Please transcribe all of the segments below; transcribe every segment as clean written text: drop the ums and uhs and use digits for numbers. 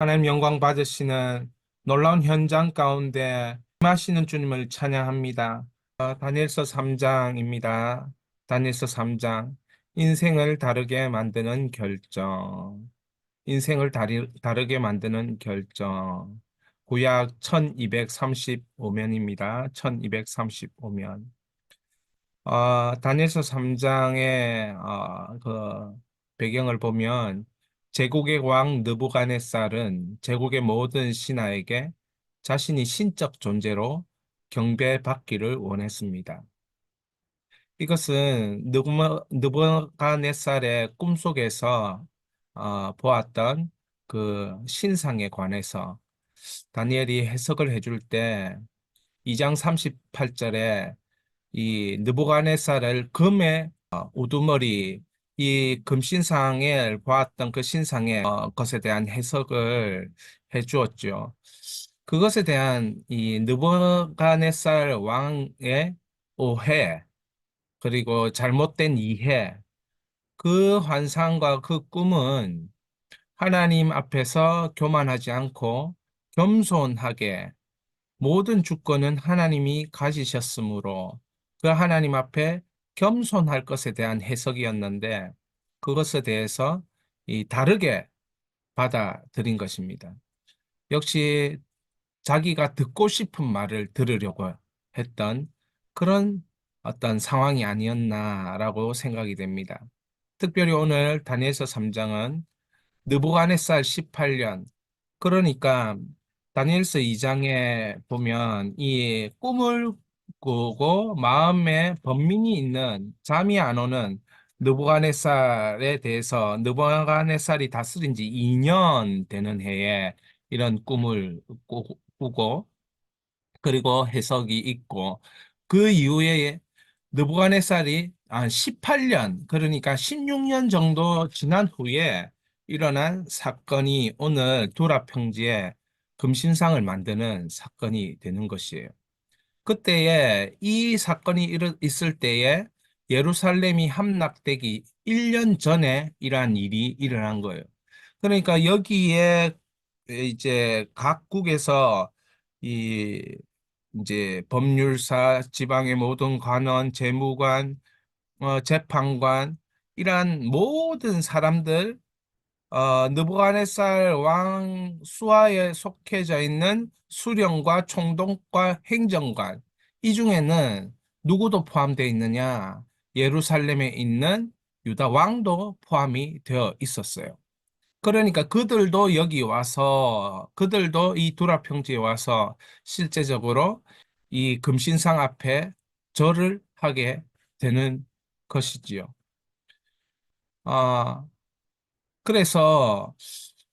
하나님 영광 받으시는 놀라운 현장 가운데 임하시는 주님을 찬양합니다. 다니엘서 3장입니다. 다니엘서 3장. 인생을 다르게 만드는 결정. 인생을 다르게 만드는 결정. 구약 1235면입니다. 1235면. 다니엘서 3장의 그 배경을 보면 제국의 왕 느부갓네살은 제국의 모든 신하에게 자신이 신적 존재로 경배받기를 원했습니다. 이것은 느부갓네살의 꿈속에서 보았던 그 신상에 관해서 다니엘이 해석을 해줄 때 2장 38절에 이 느부갓네살을 금의 우두머리 이 금신상을 보았던 그 신상의 것에 대한 해석을 해 주었죠. 그것에 대한 이 느부갓네살 왕의 오해 그리고 잘못된 이해 그 환상과 그 꿈은 하나님 앞에서 교만하지 않고 겸손하게 모든 주권은 하나님이 가지셨으므로 그 하나님 앞에 겸손할 것에 대한 해석이었는데 그것에 대해서 다르게 받아들인 것입니다. 역시 자기가 듣고 싶은 말을 들으려고 했던 그런 어떤 상황이 아니었나라고 생각이 됩니다. 특별히 오늘 다니엘서 3장은 느부갓네살 18년 그러니까 다니엘서 2장에 보면 이 꿈을 꾸고 마음에 번민이 있는 잠이 안 오는 느부갓네살에 대해서 느부갓네살이 다스린 지 2년 되는 해에 이런 꿈을 꾸고 그리고 해석이 있고 그 이후에 느부갓네살이 18년 그러니까 16년 정도 지난 후에 일어난 사건이 오늘 두라 평지에 금신상을 만드는 사건이 되는 것이에요. 그때에 이 사건이 있을 때에 예루살렘이 함락되기 1년 전에 이러한 일이 일어난 거예요. 그러니까 여기에 이제 각국에서 이 이제 법률사, 지방의 모든 관원, 재무관, 재판관 이러한 모든 사람들 느부갓네살 왕 수하에 속해져 있는 수령과 총독과 행정관 이 중에는 누구도 포함되어 있느냐? 예루살렘에 있는 유다 왕도 포함이 되어 있었어요. 그러니까 그들도 여기 와서 그들도 이 두라 평지에 와서 실제적으로 이 금신상 앞에 절을 하게 되는 것이지요. 아, 그래서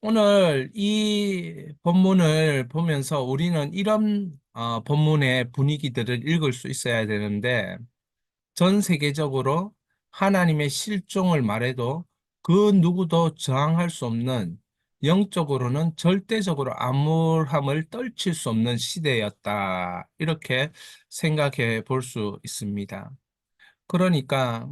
오늘 이 본문을 보면서 우리는 이런 본문의 분위기들을 읽을 수 있어야 되는데 전 세계적으로 하나님의 실종을 말해도 그 누구도 저항할 수 없는 영적으로는 절대적으로 암울함을 떨칠 수 없는 시대였다. 이렇게 생각해 볼 수 있습니다. 그러니까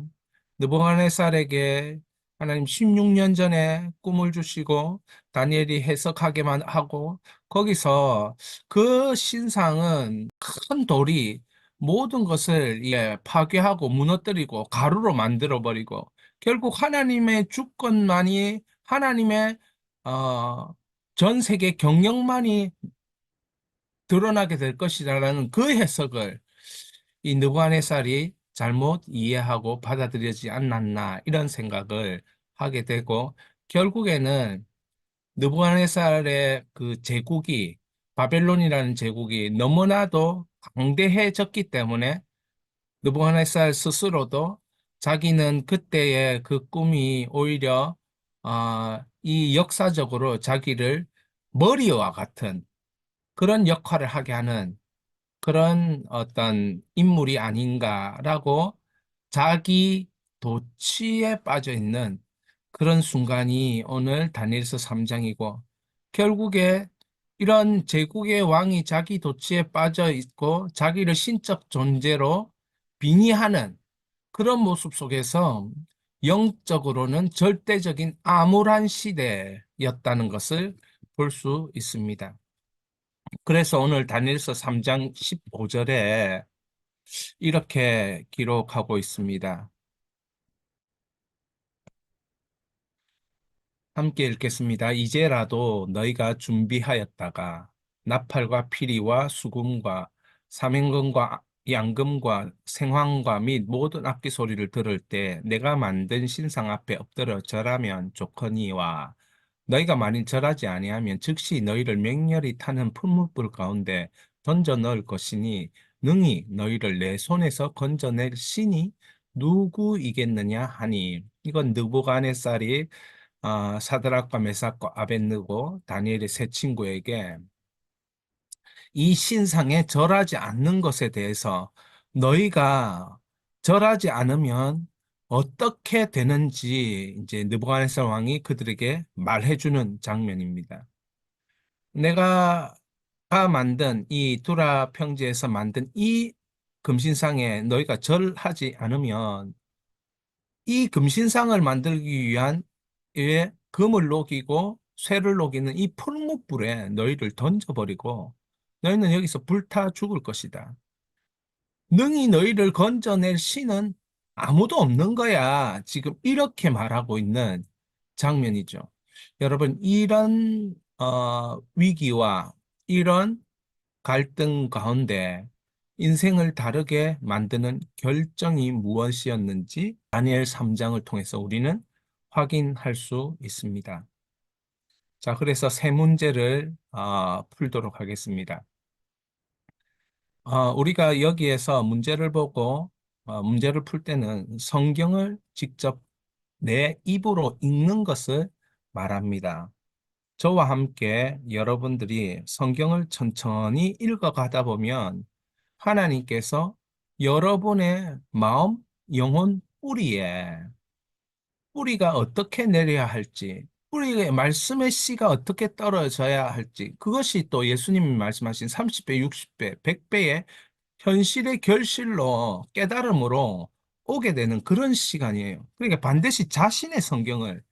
느부갓네살에게 하나님 16년 전에 꿈을 주시고 다니엘이 해석하게만 하고 거기서 그 신상은 큰 돌이 모든 것을 파괴하고 무너뜨리고 가루로 만들어 버리고 결국 하나님의 주권만이 하나님의 어, 전 세계 경영만이 드러나게 될 것이라는 그 해석을 이 느부갓네살이 잘못 이해하고 받아들여지지 않았나 이런 생각을 하게 되고 결국에는 느부갓네살의 그 제국이 바벨론이라는 제국이 너무나도 강대해졌기 때문에 느부갓네살 스스로도 자기는 그때의 그 꿈이 오히려 이 역사적으로 자기를 머리와 같은 그런 역할을 하게 하는 그런 어떤 인물이 아닌가라고 자기 도취에 빠져 있는 그런 순간이 오늘 다니엘서 3장이고 결국에 이런 제국의 왕이 자기 도취에 빠져 있고 자기를 신적 존재로 빙의하는 그런 모습 속에서 영적으로는 절대적인 암울한 시대였다는 것을 볼 수 있습니다. 그래서 오늘 다니엘서 3장 15절에 이렇게 기록하고 있습니다. 함께 읽겠습니다. 이제라도 너희가 준비하였다가 나팔과 피리와 수금과 사명금과 양금과 생황과 및 모든 악기 소리를 들을 때 내가 만든 신상 앞에 엎드려 절하면 좋거니와 너희가 만일 절하지 아니하면 즉시 너희를 맹렬히 타는 풀무불 가운데 던져 넣을 것이니 능히 너희를 내 손에서 건져낼 신이 누구이겠느냐 하니 이건 느부갓네살이 사드락과 메삭과 아벳느고 다니엘의 세 친구에게 이 신상에 절하지 않는 것에 대해서 너희가 절하지 않으면 어떻게 되는지 이제 느부갓네살 왕이 그들에게 말해주는 장면입니다. 내가 만든 이 두라 평지에서 만든 이 금신상에 너희가 절하지 않으면 이 금신상을 만들기 위한 에 금을 녹이고 쇠를 녹이는 이 풀무불에 너희를 던져버리고 너희는 여기서 불타 죽을 것이다. 능히 너희를 건져낼 신은 아무도 없는 거야. 지금 이렇게 말하고 있는 장면이죠. 여러분, 이런 위기와 이런 갈등 가운데 인생을 다르게 만드는 결정이 무엇이었는지 다니엘 3장을 통해서 우리는 확인할 수 있습니다. 자, 그래서 세 문제를 풀도록 하겠습니다. 우리가 여기에서 문제를 보고 문제를 풀 때는 성경을 직접 내 입으로 읽는 것을 말합니다. 저와 함께 여러분들이 성경을 천천히 읽어가다 보면 하나님께서 여러분의 마음, 영혼 뿌리가 어떻게 내려야 할지, 뿌리의 말씀의 씨가 어떻게 떨어져야 할지, 그것이 또 예수님이 말씀하신 30배, 60배, 100배의 현실의 결실로 깨달음으로 오게 되는 그런 시간이에요. 그러니까 반드시 자신의 성경을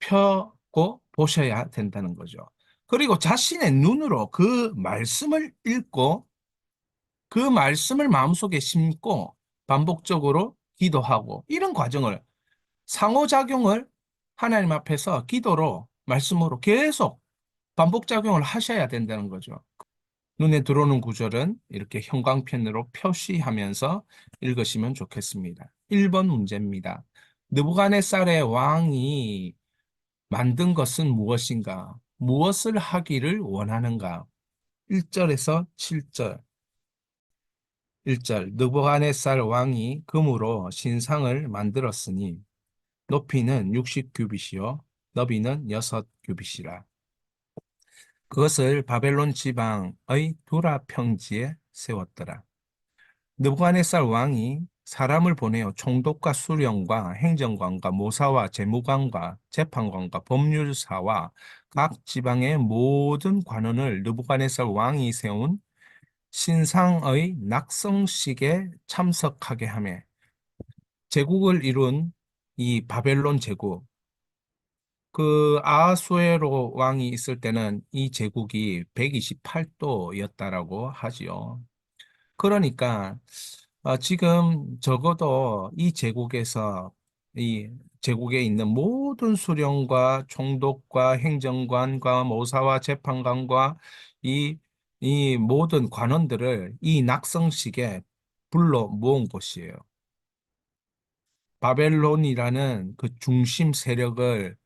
펴고 보셔야 된다는 거죠. 그리고 자신의 눈으로 그 말씀을 읽고 그 말씀을 마음속에 심고 반복적으로 기도하고 이런 과정을 상호작용을 하나님 앞에서 기도로 말씀으로 계속 반복작용을 하셔야 된다는 거죠. 눈에 들어오는 구절은 이렇게 형광펜으로 표시하면서 읽으시면 좋겠습니다. 1번 문제입니다. 느부갓네살의 왕이 만든 것은 무엇인가? 무엇을 하기를 원하는가? 1절에서 7절. 1절 느부갓네살 왕이 금으로 신상을 만들었으니 높이는 60규빗이요 너비는 6규빗이라. 그것을 바벨론 지방의 두라 평지에 세웠더라. 느부갓네살 왕이 사람을 보내어 총독과 수령과 행정관과 모사와 재무관과 재판관과 법률사와 각 지방의 모든 관원을 느부갓네살 왕이 세운 신상의 낙성식에 참석하게 하며 제국을 이룬 이 바벨론 제국, 그 아하수에로 왕이 있을 때는 이 제국이 128도였다라고 하지요. 그러니까 지금 적어도 이 제국에서 이 제국에 있는 모든 수령과 총독과 행정관과 모사와 재판관과 이, 이 모든 관원들을 이 낙성식에 불러 모은 곳이에요. 바벨론이라는 그 중심 세력을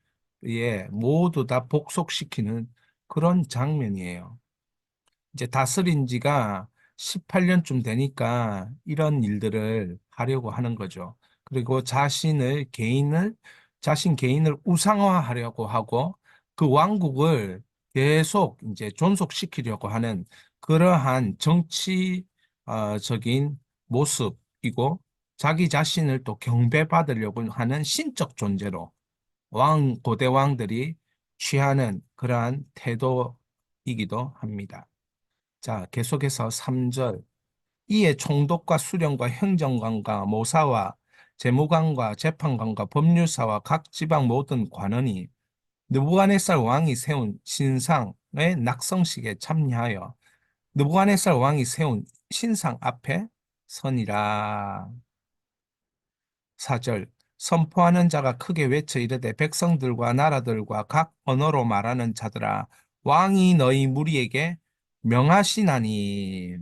모두 다 복속시키는 그런 장면이에요. 이제 다스린 지가 18년쯤 되니까 이런 일들을 하려고 하는 거죠. 그리고 자신 개인을 우상화하려고 하고 그 왕국을 계속 이제 존속시키려고 하는 그러한 정치적인 모습이고 자기 자신을 또 경배받으려고 하는 신적 존재로 고대 왕들이 취하는 그러한 태도이기도 합니다. 자, 계속해서 3절. 이에 총독과 수령과 행정관과 모사와 재무관과 재판관과 법률사와 각 지방 모든 관원이 느부갓네살 왕이 세운 신상의 낙성식에 참여하여 느부갓네살 왕이 세운 신상 앞에 서니라. 4절 선포하는 자가 크게 외쳐 이르되 백성들과 나라들과 각 언어로 말하는 자들아 왕이 너희 무리에게 명하시나니.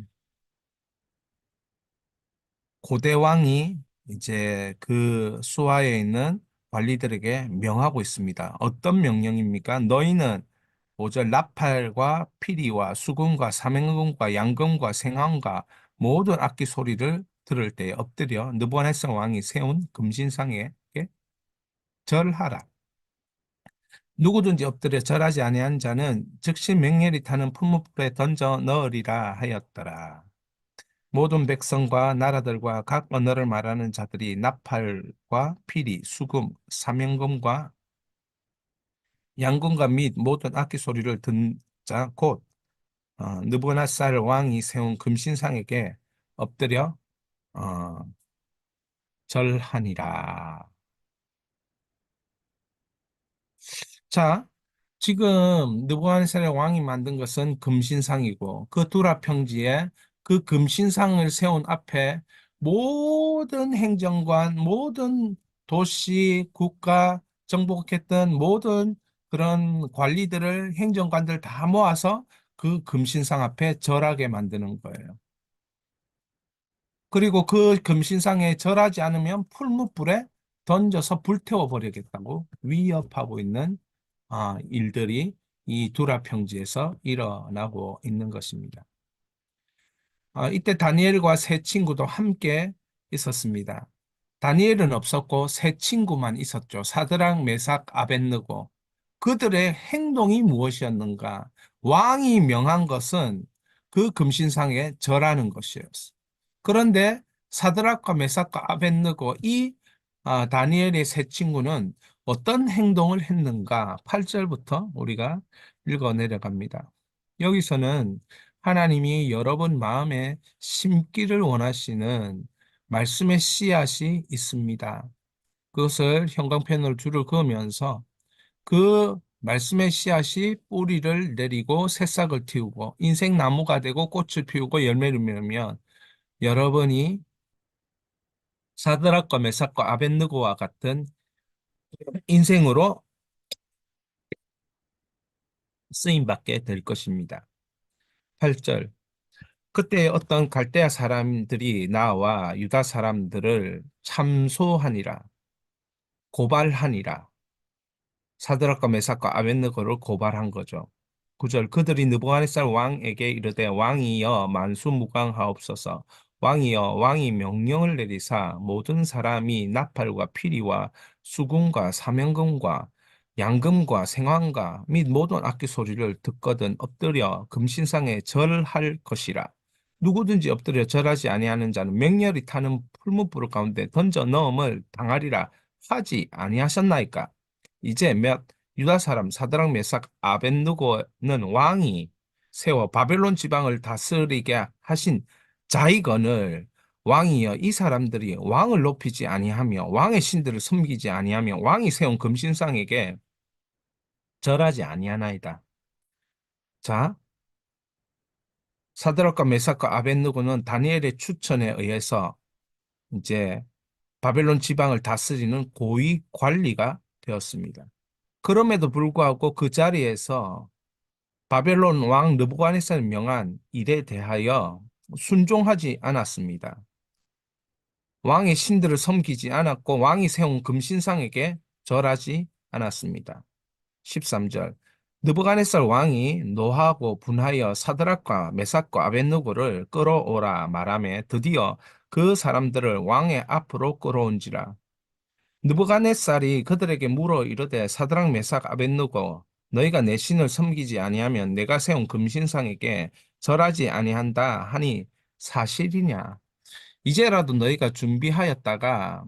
고대 왕이 이제 그 수하에 있는 관리들에게 명하고 있습니다. 어떤 명령입니까? 너희는 5절 나팔과 피리와 수금과 사명금과 양금과 생황과 모든 악기 소리를 들을 때에 엎드려 느부갓네살 왕이 세운 금신상에 절하라. 누구든지 엎드려 절하지 아니한 자는 즉시 맹렬히 타는 풀무불에 던져 넣으리라 하였더라. 모든 백성과 나라들과 각 언어를 말하는 자들이 나팔과 피리, 수금, 사명금과 양금과 및 모든 악기 소리를 듣자 곧 느부갓네살 왕이 세운 금신상에게 엎드려 어, 절하니라. 자, 지금 느부갓네살 왕이 만든 것은 금신상이고 그 두라 평지에 그 금신상을 세운 앞에 모든 행정관, 모든 도시, 국가, 정복했던 모든 그런 관리들을 행정관들 다 모아서 그 금신상 앞에 절하게 만드는 거예요. 그리고 그 금신상에 절하지 않으면 풀무불에 던져서 불태워 버리겠다고 위협하고 있는 일들이 이 두라 평지에서 일어나고 있는 것입니다. 이때 다니엘과 세 친구도 함께 있었습니다. 다니엘은 없었고 세 친구만 있었죠. 사드락, 메삭, 아벳느고. 그들의 행동이 무엇이었는가? 왕이 명한 것은 그 금신상에 절하는 것이었어. 그런데 사드락과 메삭과 아벳느고 이 다니엘의 세 친구는 어떤 행동을 했는가? 8절부터 우리가 읽어 내려갑니다. 여기서는 하나님이 여러분 마음에 심기를 원하시는 말씀의 씨앗이 있습니다. 그것을 형광펜으로 줄을 그으면서 그 말씀의 씨앗이 뿌리를 내리고 새싹을 틔우고 인생 나무가 되고 꽃을 피우고 열매를 맺으면 여러분이 사드락과 메삭과 아벳느고와 같은 인생으로 쓰임 받게 될 것입니다. 8절 그때 어떤 갈대아 사람들이 나와 유다 사람들을 참소하니라 고발하니라. 사드락과 메삭과 아벳느고를 고발한 거죠. 9절 그들이 느부갓네살 왕에게 이르되 왕이여 만수무강하옵소서. 왕이여 왕이 명령을 내리사 모든 사람이 나팔과 피리와 수금과 사명금과 양금과 생황과 및 모든 악기 소리를 듣거든 엎드려 금신상에 절할 것이라. 누구든지 엎드려 절하지 아니하는 자는 맹렬히 타는 풀무불 가운데 던져 넣음을 당하리라 하지 아니하셨나이까. 이제 몇 유다 사람 사드락 메삭 아벳느고는 왕이 세워 바벨론 지방을 다스리게 하신 자이건을 왕이여 이 사람들이 왕을 높이지 아니하며 왕의 신들을 섬기지 아니하며 왕이 세운 금신상에게 절하지 아니하나이다. 자, 사드락과 메삭과 아벳느고는 다니엘의 추천에 의해서 이제 바벨론 지방을 다스리는 고위 관리가 되었습니다. 그럼에도 불구하고 그 자리에서 바벨론 왕 느부갓네살 명한 일에 대하여 순종하지 않았습니다. 왕의 신들을 섬기지 않았고 왕이 세운 금신상에게 절하지 않았습니다. 13절 느부갓네살 왕이 노하고 분하여 사드락과 메삭과 아벳느고를 끌어오라 말하며 드디어 그 사람들을 왕의 앞으로 끌어온지라. 느부갓네살이 그들에게 물어 이르되 사드락 메삭 아벳느고 너희가 내 신을 섬기지 아니하면 내가 세운 금신상에게 절하지 아니한다 하니 사실이냐? 이제라도 너희가 준비하였다가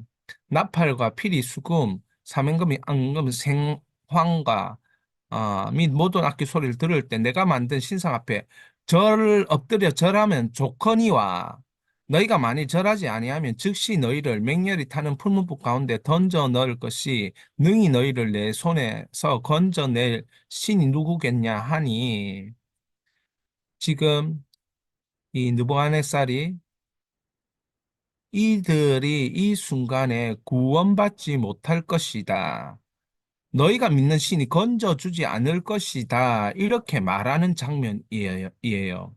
나팔과 피리 수금 사명금이 앙금 생황과 및 모든 악기 소리를 들을 때 내가 만든 신상 앞에 절 엎드려 절하면 좋거니와 너희가 만일 절하지 아니하면 즉시 너희를 맹렬히 타는 풀무불 가운데 던져 넣을 것이 능히 너희를 내 손에서 건져낼 신이 누구겠냐 하니 지금 이 느부갓네살이 이들이 이 순간에 구원받지 못할 것이다. 너희가 믿는 신이 건져주지 않을 것이다. 이렇게 말하는 장면이에요.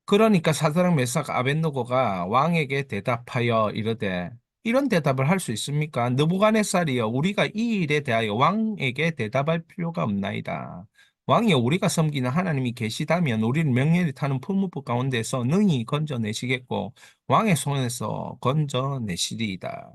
그러니까 사드락 메삭 아벳느고가 왕에게 대답하여 이르되 이런 대답을 할 수 있습니까? 느부갓네살이여 우리가 이 일에 대하여 왕에게 대답할 필요가 없나이다. 왕이여 우리가 섬기는 하나님이 계시다면 우리를 명예를 타는 풀무불 가운데서 능히 건져내시겠고 왕의 손에서 건져내시리이다.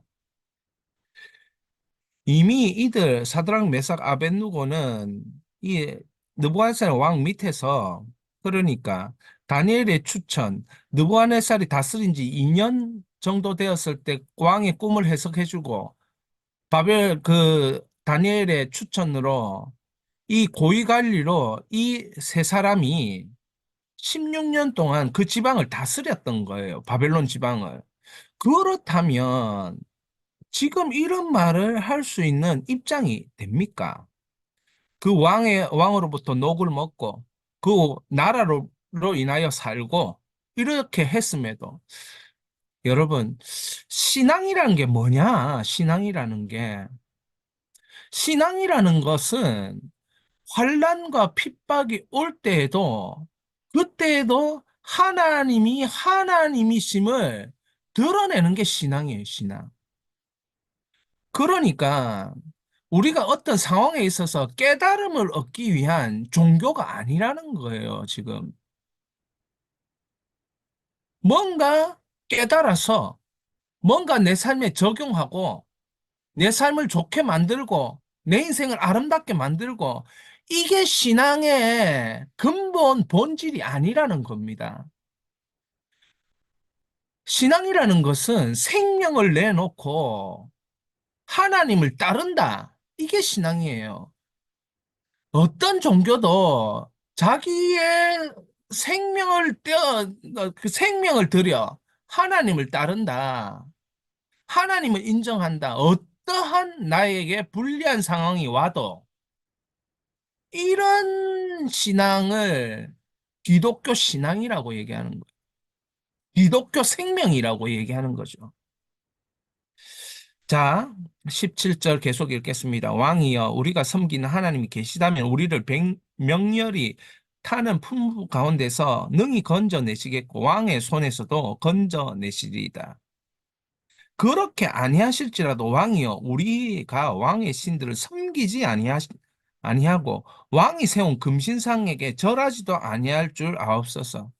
이미 이들 사드락 메삭 아벳누고는 이 느부갓네살 왕 밑에서 그러니까 다니엘의 추천 느부갓네살이 다스린 지 2년 정도 되었을 때 왕의 꿈을 해석해주고 바벨 그 다니엘의 추천으로 이 고위 관리로 이 세 사람이 16년 동안 그 지방을 다스렸던 거예요. 바벨론 지방을. 그렇다면 지금 이런 말을 할 수 있는 입장이 됩니까? 그 왕으로부터 녹을 먹고 그 나라로 인하여 살고 이렇게 했음에도 여러분 신앙이라는 게 뭐냐? 신앙이라는 것은 환난과 핍박이 올 때에도 그때에도 하나님이 하나님이심을 드러내는 게 신앙이에요, 신앙. 그러니까 우리가 어떤 상황에 있어서 깨달음을 얻기 위한 종교가 아니라는 거예요, 지금. 뭔가 깨달아서 뭔가 내 삶에 적용하고 내 삶을 좋게 만들고 내 인생을 아름답게 만들고 이게 신앙의 근본 본질이 아니라는 겁니다. 신앙이라는 것은 생명을 내놓고 하나님을 따른다. 이게 신앙이에요. 어떤 종교도 자기의 그 생명을 들여 하나님을 따른다. 하나님을 인정한다. 어떠한 나에게 불리한 상황이 와도 이런 신앙을 기독교 신앙이라고 얘기하는 거예요. 기독교 생명이라고 얘기하는 거죠. 자, 17절 계속 읽겠습니다. 왕이여, 우리가 섬기는 하나님이 계시다면 우리를 명렬히 타는 풍부 가운데서 능히 건져내시겠고 왕의 손에서도 건져내시리이다. 그렇게 아니하실지라도 왕이여, 우리가 왕의 신들을 섬기지 아니하고 왕이 세운 금신상에게 절하지도 아니할 줄 아옵소서.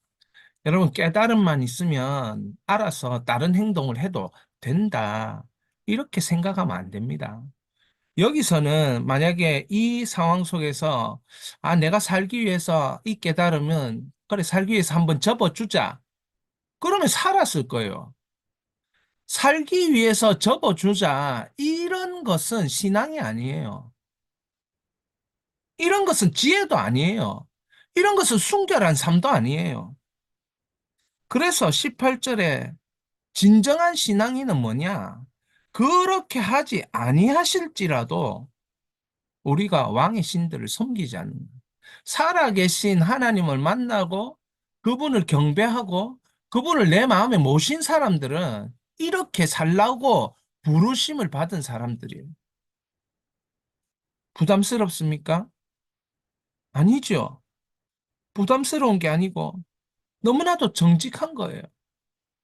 여러분, 깨달음만 있으면 알아서 다른 행동을 해도 된다. 이렇게 생각하면 안 됩니다. 여기서는 만약에 이 상황 속에서, 아, 내가 살기 위해서 이 깨달음은, 그래, 살기 위해서 한번 접어주자. 그러면 살았을 거예요. 살기 위해서 접어주자. 이런 것은 신앙이 아니에요. 이런 것은 지혜도 아니에요. 이런 것은 순결한 삶도 아니에요. 그래서 18절에 진정한 신앙인은 뭐냐? 그렇게 하지 아니하실지라도 우리가 왕의 신들을 섬기지 않는 거예요. 살아계신 하나님을 만나고 그분을 경배하고 그분을 내 마음에 모신 사람들은 이렇게 살라고 부르심을 받은 사람들이에요. 부담스럽습니까? 아니죠. 부담스러운 게 아니고 너무나도 정직한 거예요.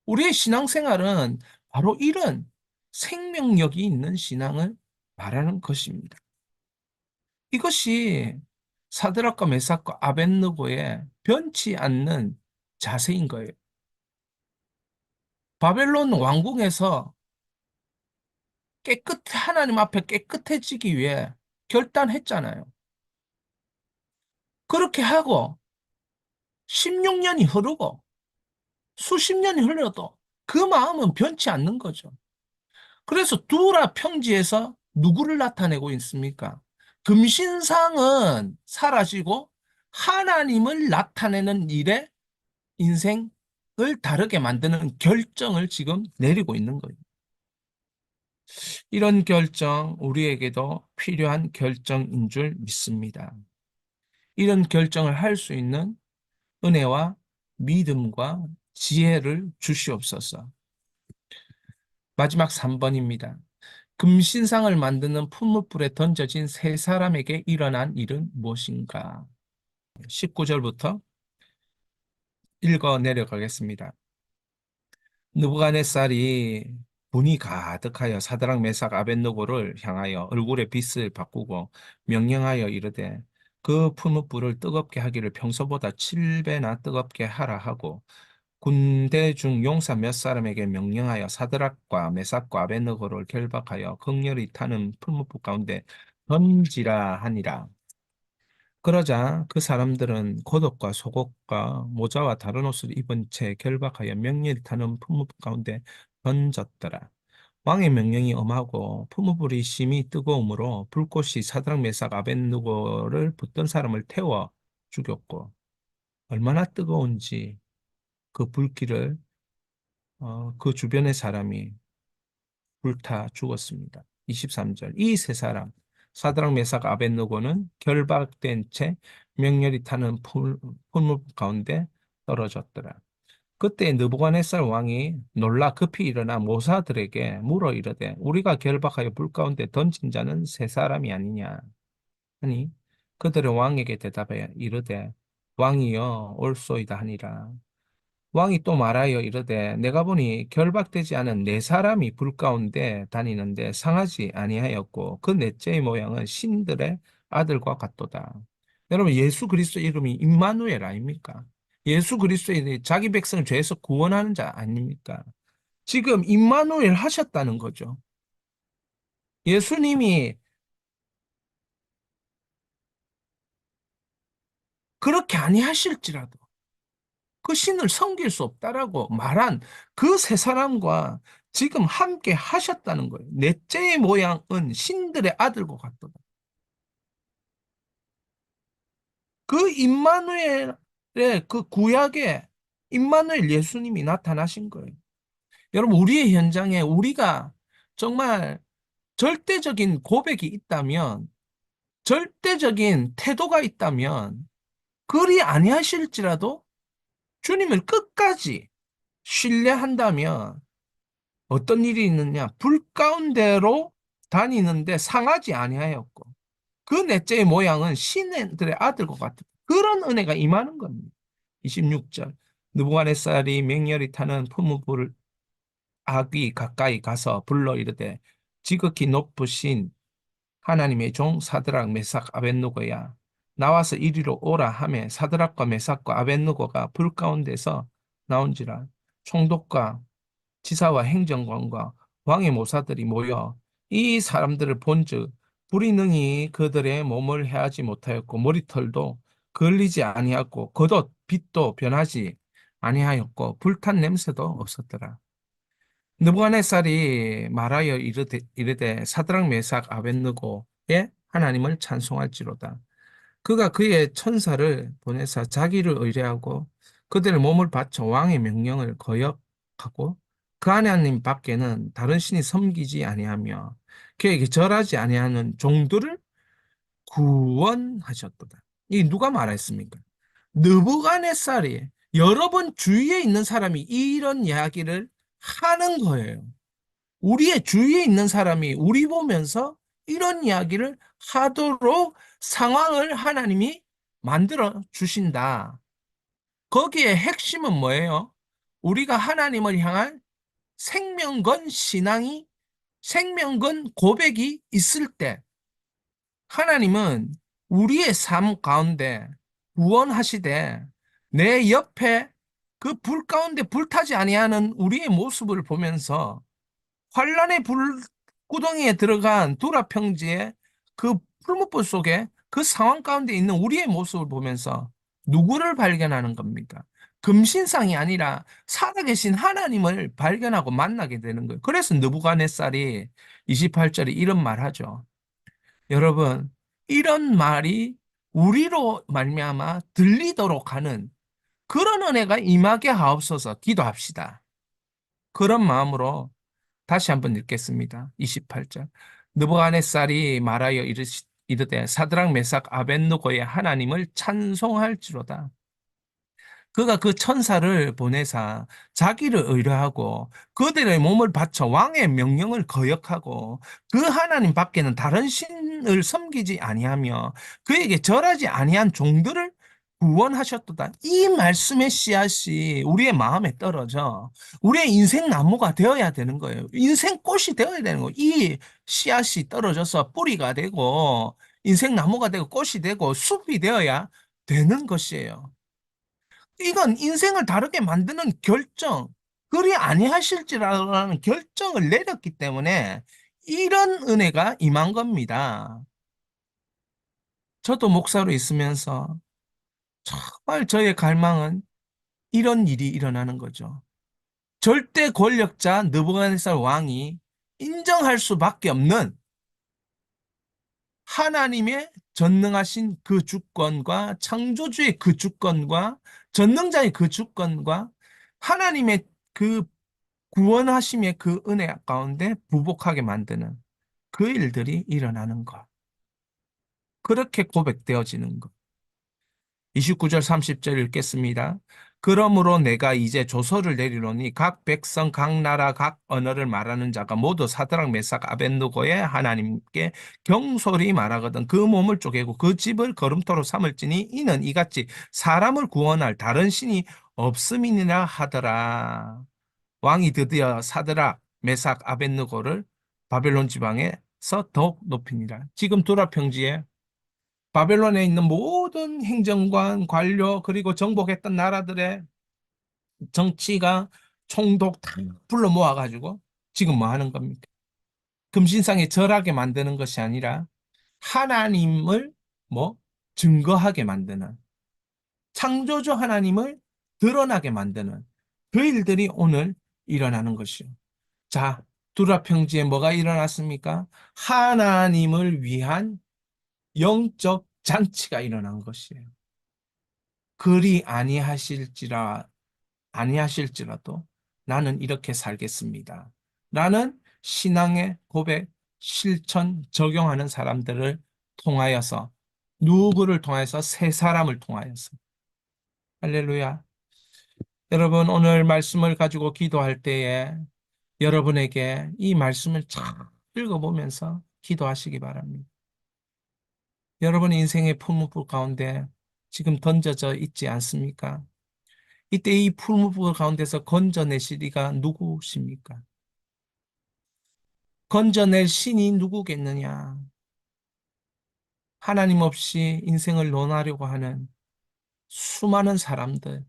우리의 신앙생활은 바로 이런 생명력이 있는 신앙을 말하는 것입니다. 이것이 사드락과 메삭과 아벳느고의 변치 않는 자세인 거예요. 바벨론 왕궁에서 하나님 앞에 깨끗해지기 위해 결단했잖아요. 그렇게 하고 16년이 흐르고 수십 년이 흘러도 그 마음은 변치 않는 거죠. 그래서 두라 평지에서 누구를 나타내고 있습니까? 금신상은 사라지고 하나님을 나타내는 일에 인생 다르게 만드는 결정을 지금 내리고 있는 거예요. 이런 결정, 우리에게도 필요한 결정인 줄 믿습니다. 이런 결정을 할 수 있는 은혜와 믿음과 지혜를 주시옵소서. 마지막 3번입니다. 금신상을 만드는 풀무불에 던져진 세 사람에게 일어난 일은 무엇인가? 19절부터 읽어 내려가겠습니다. 느부갓네살이 분이 가득하여 사드락 메삭 아벳느고를 향하여 얼굴에 빚을 바꾸고 명령하여 이르되 그 풀무불을 뜨겁게 하기를 평소보다 7배나 뜨겁게 하라 하고 군대 중 용사 몇 사람에게 명령하여 사드락과 메삭과 아벳느고를 결박하여 극렬히 타는 풀무불 가운데 던지라 하니라. 그러자 그 사람들은 겉옷과 속옷과 모자와 다른 옷을 입은 채 결박하여 명렬히 타는 풀무불 가운데 던졌더라. 왕의 명령이 엄하고 풀무불이 심히 뜨거우므로 불꽃이 사드락 메삭 아벳느고를 붙던 사람을 태워 죽였고 얼마나 뜨거운지 그 불길을 그 주변의 사람이 불타 죽었습니다. 23절. 이 세 사람 사드락 메삭 아벳느고는 결박된 채 명렬히 타는 풀무 가운데 떨어졌더라. 그때 느부갓네살 왕이 놀라 급히 일어나 모사들에게 물어 이르되 우리가 결박하여 불 가운데 던진 자는 세 사람이 아니냐 하니 그들은 왕에게 대답하여 이르되 왕이여 옳소이다 하니라. 왕이 또 말하여 이르되 내가 보니 결박되지 않은 네 사람이 불 가운데 다니는데 상하지 아니하였고 그 넷째의 모양은 신들의 아들과 같도다. 여러분 예수 그리스도 이름이 임마누엘 아닙니까? 예수 그리스도의 자기 백성을 죄에서 구원하는 자 아닙니까? 지금 임마누엘 하셨다는 거죠. 예수님이 그렇게 아니하실지라도 그 신을 섬길 수 없다라고 말한 그 세 사람과 지금 함께 하셨다는 거예요. 넷째의 모양은 신들의 아들과 같도다. 그 임마누엘의 그 구약에 임마누엘 예수님이 나타나신 거예요. 여러분, 우리의 현장에 우리가 정말 절대적인 고백이 있다면, 절대적인 태도가 있다면, 그리 아니하실지라도 주님을 끝까지 신뢰한다면 어떤 일이 있느냐? 불 가운데로 다니는데 상하지 아니하였고 그 넷째의 모양은 신들의 아들과 같은 그런 은혜가 임하는 겁니다. 26절 느부갓네살이 맹렬히 타는 풀무불 악이 가까이 가서 불러 이르되 지극히 높으신 하나님의 종 사드락 메삭 아벳느고야 나와서 이리로 오라 하매 사드락과 메삭과 아벳느고가 불 가운데서 나온지라 총독과 지사와 행정관과 왕의 모사들이 모여 이 사람들을 본즉 불이 능히 그들의 몸을 해하지 못하였고 머리털도 걸리지 아니하였고 겉옷 빛도 변하지 아니하였고 불탄 냄새도 없었더라. 느부갓네살이 말하여 이르되 사드락 메삭 아벳느고의 하나님을 찬송할지로다. 그가 그의 천사를 보내사 자기를 의뢰하고 그들의 몸을 바쳐 왕의 명령을 거역하고 그 하나님 밖에는 다른 신이 섬기지 아니하며 그에게 절하지 아니하는 종들을 구원하셨도다. 이 누가 말했습니까? 느부갓네살이 여러 번 주위에 있는 사람이 이런 이야기를 하는 거예요. 우리의 주위에 있는 사람이 우리 보면서 이런 이야기를 하도록 상황을 하나님이 만들어 주신다. 거기에 핵심은 뭐예요? 우리가 하나님을 향한 생명건 신앙이, 생명건 고백이 있을 때 하나님은 우리의 삶 가운데 구원하시되 내 옆에 그 불 가운데 불타지 아니하는 우리의 모습을 보면서 환란의 불구덩이에 들어간 두라 평지의 그 풀무불 속에 그 상황 가운데 있는 우리의 모습을 보면서 누구를 발견하는 겁니까? 금신상이 아니라 살아계신 하나님을 발견하고 만나게 되는 거예요. 그래서 느부갓네살이 28절에 이런 말 하죠. 여러분, 이런 말이 우리로 말미암아 들리도록 하는 그런 은혜가 임하게 하옵소서. 기도합시다. 그런 마음으로 다시 한번 읽겠습니다. 28절. 느부갓네살이 말하여 이르되 사드락 메삭 아벳느고의 하나님을 찬송할지로다. 그가 그 천사를 보내사 자기를 의뢰하고 그들의 몸을 바쳐 왕의 명령을 거역하고 그 하나님 밖에는 다른 신을 섬기지 아니하며 그에게 절하지 아니한 종들을 구원하셨도다. 이 말씀의 씨앗이 우리의 마음에 떨어져 우리의 인생 나무가 되어야 되는 거예요. 인생 꽃이 되어야 되는 거예요. 이 씨앗이 떨어져서 뿌리가 되고 인생 나무가 되고 꽃이 되고 숲이 되어야 되는 것이에요. 이건 인생을 다르게 만드는 결정, 그리 아니하실지라는 결정을 내렸기 때문에 이런 은혜가 임한 겁니다. 저도 목사로 있으면서 정말 저의 갈망은 이런 일이 일어나는 거죠. 절대 권력자 느부갓네살 왕이 인정할 수밖에 없는 하나님의 전능하신 그 주권과 창조주의 그 주권과 전능자의 그 주권과 하나님의 그 구원하심의 그 은혜 가운데 부복하게 만드는 그 일들이 일어나는 것. 그렇게 고백되어지는 것. 29절 30절 읽겠습니다. 그러므로 내가 이제 조서를 내리노니 각 백성 각 나라 각 언어를 말하는 자가 모두 사드락 메삭 아벳느고의 하나님께 경솔히 말하거든 그 몸을 쪼개고 그 집을 거름토로 삼을지니 이는 이같이 사람을 구원할 다른 신이 없음이니라 하더라. 왕이 드디어 사드락 메삭 아벳느고를 바벨론 지방에서 더욱 높이니라. 지금 두라 평지에 바벨론에 있는 모든 행정관, 관료, 그리고 정복했던 나라들의 정치가 총독 다 불러 모아가지고 지금 뭐 하는 겁니까? 금신상에 절하게 만드는 것이 아니라 하나님을 뭐 증거하게 만드는 창조주 하나님을 드러나게 만드는 그 일들이 오늘 일어나는 것이요. 자, 두라 평지에 뭐가 일어났습니까? 하나님을 위한 영적 잔치가 일어난 것이에요. 그리 아니하실지라도 나는 이렇게 살겠습니다. 라는 신앙의 고백, 실천, 적용하는 사람들을 통하여서 누구를 통해서 세 사람을 통하여서 할렐루야. 여러분 오늘 말씀을 가지고 기도할 때에 여러분에게 이 말씀을 잘 읽어보면서 기도하시기 바랍니다. 여러분 인생의 풀무불 가운데 지금 던져져 있지 않습니까? 이때 이 풀무불 가운데서 건져내시리가 누구십니까? 건져낼 신이 누구겠느냐? 하나님 없이 인생을 논하려고 하는 수많은 사람들.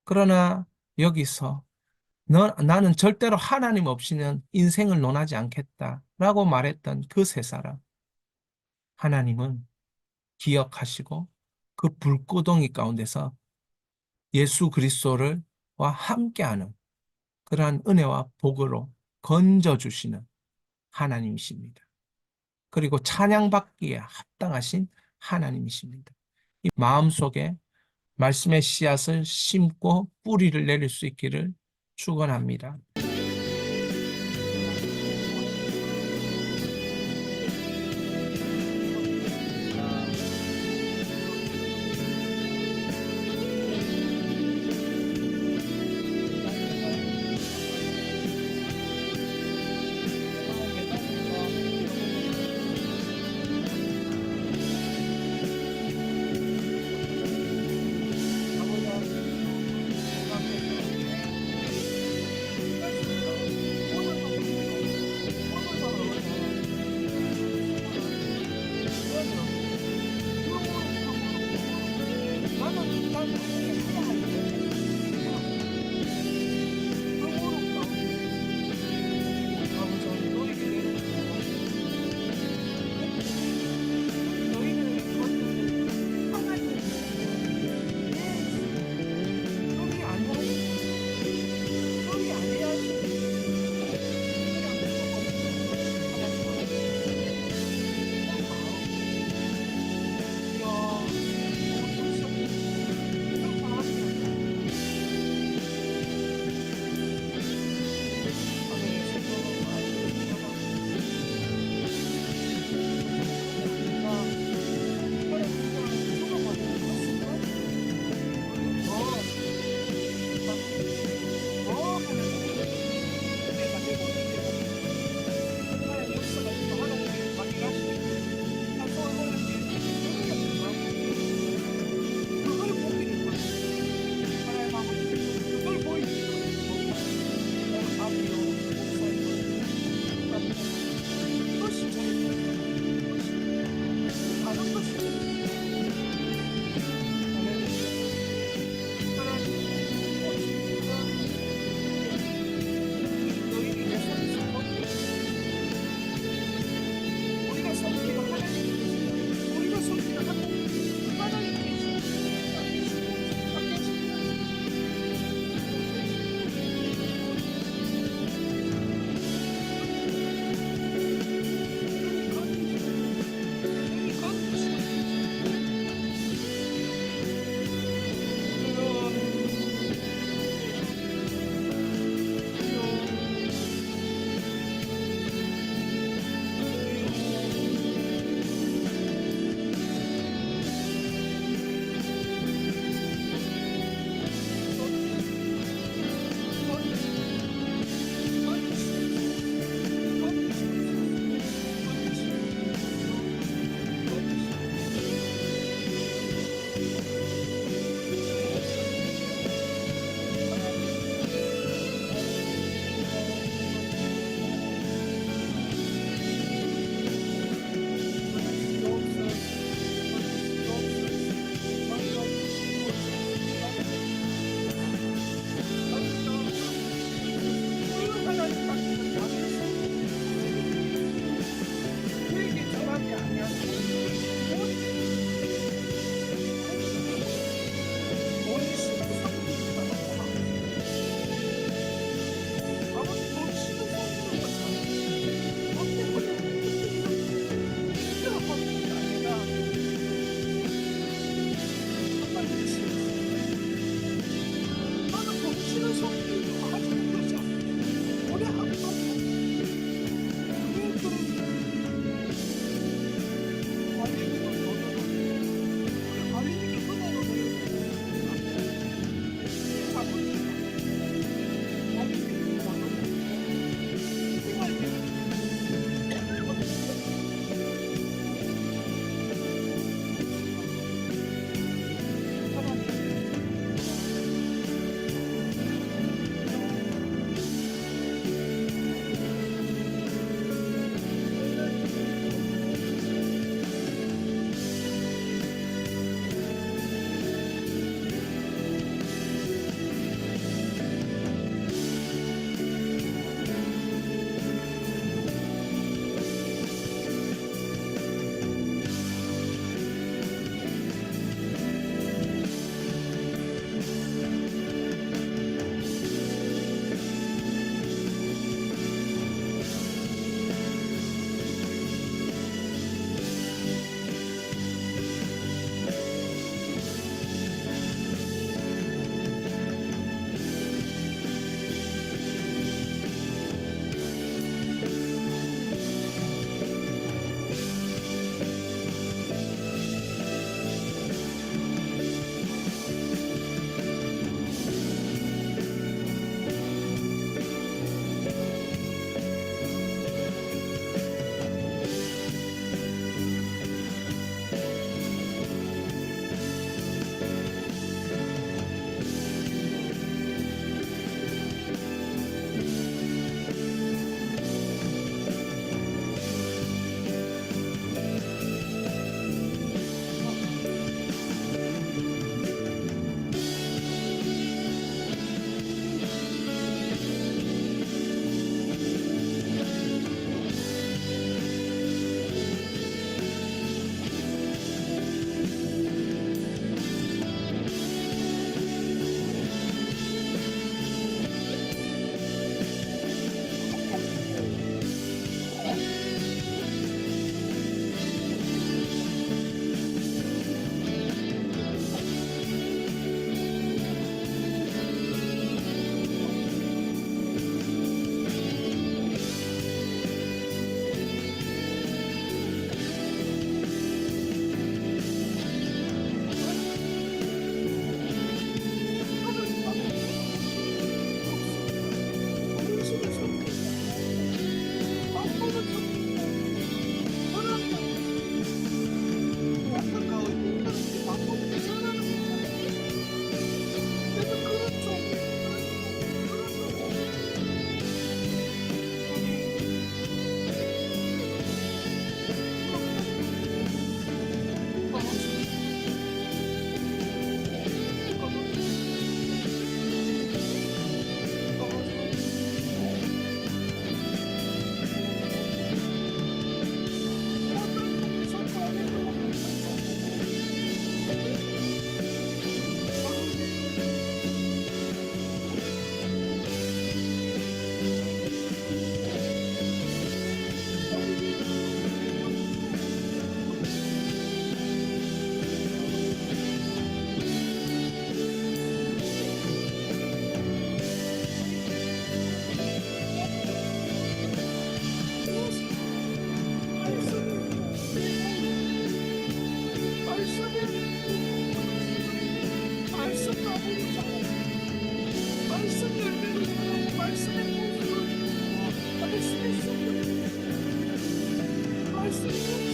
그러나 여기서 나는 절대로 하나님 없이는 인생을 논하지 않겠다라고 말했던 그 세 사람. 하나님은 기억하시고 그 불구덩이 가운데서 예수 그리스도를 와 함께하는 그러한 은혜와 복으로 건져주시는 하나님이십니다. 그리고 찬양받기에 합당하신 하나님이십니다. 이 마음속에 말씀의 씨앗을 심고 뿌리를 내릴 수 있기를 축원합니다. 말씀 열매로 말씀의 꽃으로 말씀의 숲으로 말씀의